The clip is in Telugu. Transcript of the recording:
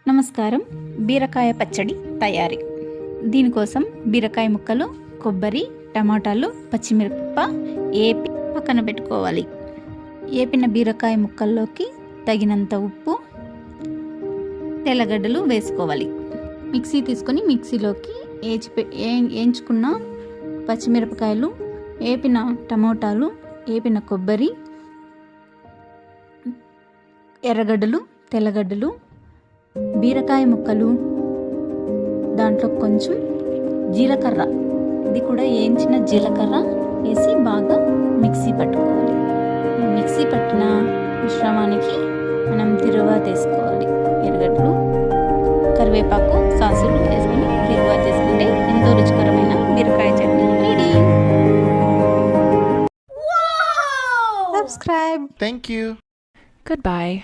నమస్కారం. బీరకాయ పచ్చడి తయారీ. దీనికోసం బీరకాయ ముక్కలు, కొబ్బరి, టమాటాలు, పచ్చిమిరప ఏపి పక్కన పెట్టుకోవాలి. ఏపిన బీరకాయ ముక్కల్లోకి తగినంత ఉప్పు, తెల్లగడ్డలు వేసుకోవాలి. మిక్సీ తీసుకొని మిక్సీలోకి వేయించుకున్న పచ్చిమిరపకాయలు, ఏపిన టమాటాలు, ఏపిన కొబ్బరి, ఎర్రగడ్డలు, తెల్లగడ్డలు, బీరకాయ ముక్కలు, దాంట్లో కొంచెం జీలకర్ర, ఇది కూడా వేయించిన జీలకర్ర వేసి బాగా మిక్సీ పట్టుకోవాలి. మిక్సీ పట్టిన మిశ్రమానికి మనం తిరువాత వేసుకోవాలి. ఎర్రగడ్డలు, కరివేపాకు, సాసులు వేసుకుని తిరువాత చేసుకుంటే ఎంతో రుచికరమైన బీరకాయ chutney ready. Subscribe. Thank you. Goodbye.